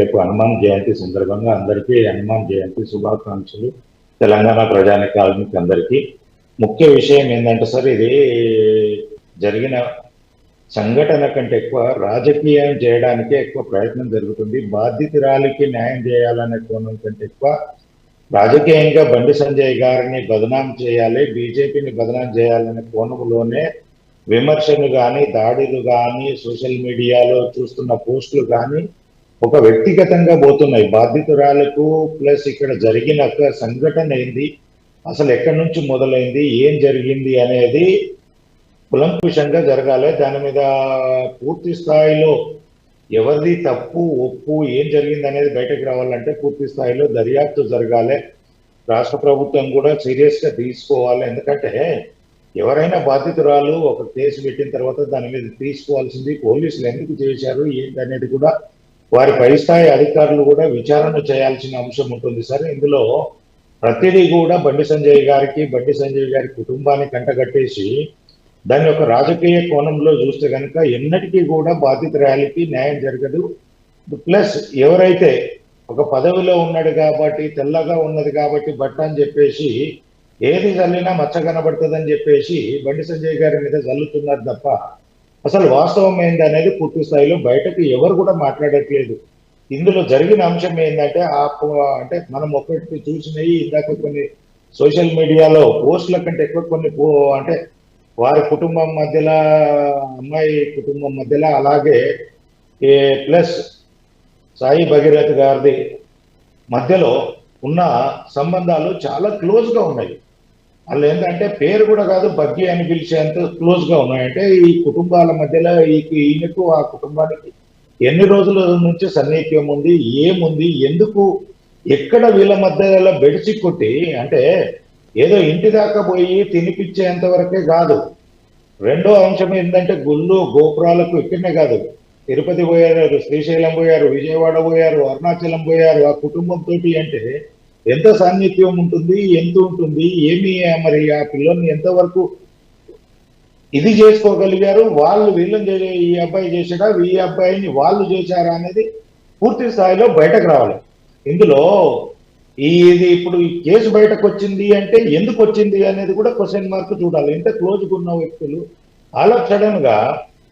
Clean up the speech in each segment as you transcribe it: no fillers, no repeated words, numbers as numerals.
రేపు హనుమాన్ జయంతి సందర్భంగా అందరికీ హనుమాన్ జయంతి శుభాకాంక్షలు. తెలంగాణ ప్రజానికానికి అందరికీ. ముఖ్య విషయం ఏంటంటే సార్, ఇది జరిగిన సంఘటన కంటే ఎక్కువ రాజకీయం చేయడానికే ఎక్కువ ప్రయత్నం జరుగుతుంది. బాధితురాలికి న్యాయం చేయాలనే కోణం కంటే ఎక్కువ రాజకీయంగా బండి సంజయ్ గారిని బదనాం చేయాలి, బీజేపీని బదనాం చేయాలనే కోణంలోనే విమర్శలు కానీ, దాడులు కానీ, సోషల్ మీడియాలో చూస్తున్న పోస్టులు కానీ ఒక వ్యక్తిగతంగా పోతున్నాయి. బాధితురాలకు ప్లస్ ఇక్కడ జరిగిన సంఘటన ఏంది, అసలు ఎక్కడి నుంచి మొదలైంది, ఏం జరిగింది అనేది కులంకుషంగా జరగాలి. దాని మీద పూర్తి స్థాయిలో ఎవరిది తప్పు ఒప్పు ఏం జరిగింది అనేది బయటకు రావాలంటే పూర్తి స్థాయిలో దర్యాప్తు జరగాలి. రాష్ట్ర ప్రభుత్వం కూడా సీరియస్ గా తీసుకోవాలి. ఎందుకంటే ఎవరైనా బాధితురాలు ఒక కేసు పెట్టిన తర్వాత దాని మీద తీసుకోవాల్సింది పోలీసులు ఎందుకు చేశారు ఏంటి అనేది కూడా వారి పై స్థాయి అధికారులు కూడా విచారణ చేయాల్సిన అంశం ఉంటుంది సార్. ఇందులో ప్రతిదీ కూడా బండి సంజయ్ గారి కుటుంబాన్ని కంటగట్టేసి దాని యొక్క రాజకీయ కోణంలో చూస్తే కనుక ఎన్నటికీ కూడా బాధితురాలికి న్యాయం జరగదు. ప్లస్ ఎవరైతే ఒక పదవిలో ఉన్నాడు కాబట్టి, తెల్లగా ఉన్నది కాబట్టి బట్ట అని చెప్పేసి ఏది చల్లినా మచ్చ కనబడుతుందని చెప్పేసి బండి సంజయ్ గారి మీద చల్లుతున్నారు తప్ప అసలు వాస్తవం ఏందనేది పూర్తి స్థాయిలో బయటకు ఎవరు కూడా మాట్లాడట్లేదు. ఇందులో జరిగిన అంశం ఏంటంటే అంటే మనం ఒకటి చూసినవి ఇందాక కొన్ని సోషల్ మీడియాలో పోస్టుల కంటే ఎక్కువ కొన్ని అంటే వారి కుటుంబం మధ్యలో, అమ్మాయి కుటుంబం మధ్యలో, అలాగే ప్లస్ సాయి భగీరథ్ గారిది మధ్యలో ఉన్న సంబంధాలు చాలా క్లోజ్గా ఉన్నాయి. వాళ్ళు ఏంటంటే పేరు కూడా కాదు, బగ్గి అని పిలిచేంత క్లోజ్గా ఉన్నాయంటే ఈ కుటుంబాల మధ్యలో ఈయనకు ఆ కుటుంబానికి ఎన్ని రోజుల నుంచి సన్నిహిత్యం ఉంది, ఏముంది, ఎందుకు, ఎక్కడ వీళ్ళ మధ్యలో బెడిచి కొట్టి అంటే ఏదో ఇంటి దాకా పోయి తినిపించేంత వరకే కాదు. రెండో అంశం ఏంటంటే గుళ్ళు గోపురాలకు ఇక్కడనే కాదు, తిరుపతి పోయారు, శ్రీశైలం పోయారు, విజయవాడ పోయారు, అరుణాచలం పోయారు. ఆ కుటుంబంతో అంటే ఎంత సాన్నిధ్యం ఉంటుంది, ఎంత ఉంటుంది, ఏమి మరి ఆ పిల్లల్ని ఎంతవరకు ఇది చేసుకోగలిగారు, వాళ్ళు వీళ్ళని ఈ అబ్బాయి చేశాడా, ఈ అబ్బాయిని వాళ్ళు చేశారా అనేది పూర్తి స్థాయిలో బయటకు రావాలి. ఇందులో ఇది ఇప్పుడు ఈ కేసు బయటకు వచ్చింది అంటే ఎందుకు వచ్చింది అనేది కూడా క్వశ్చన్ మార్క్ చూడాలి. ఎంత క్లోజ్గా ఉన్న వ్యక్తులు ఆల్ ఆఫ్ సడన్ గా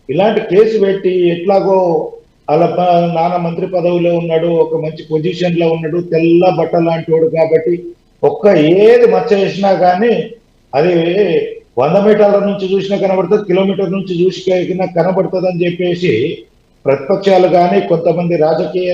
ఇలాంటి కేసు పెట్టి ఎట్లాగో వాళ్ళ నాన్న మంత్రి పదవిలో ఉన్నాడు, ఒక మంచి పొజిషన్ లో ఉన్నాడు, తెల్ల బట్ట లాంటి వాడు కాబట్టి ఒక్క ఏది మచ్చ వేసినా కానీ అది 100 మీటర్ల నుంచి చూసినా కనబడుతుంది, కిలోమీటర్ నుంచి చూసినా కనబడుతుంది అని చెప్పేసి ప్రతిపక్షాలు కానీ కొంతమంది రాజకీయ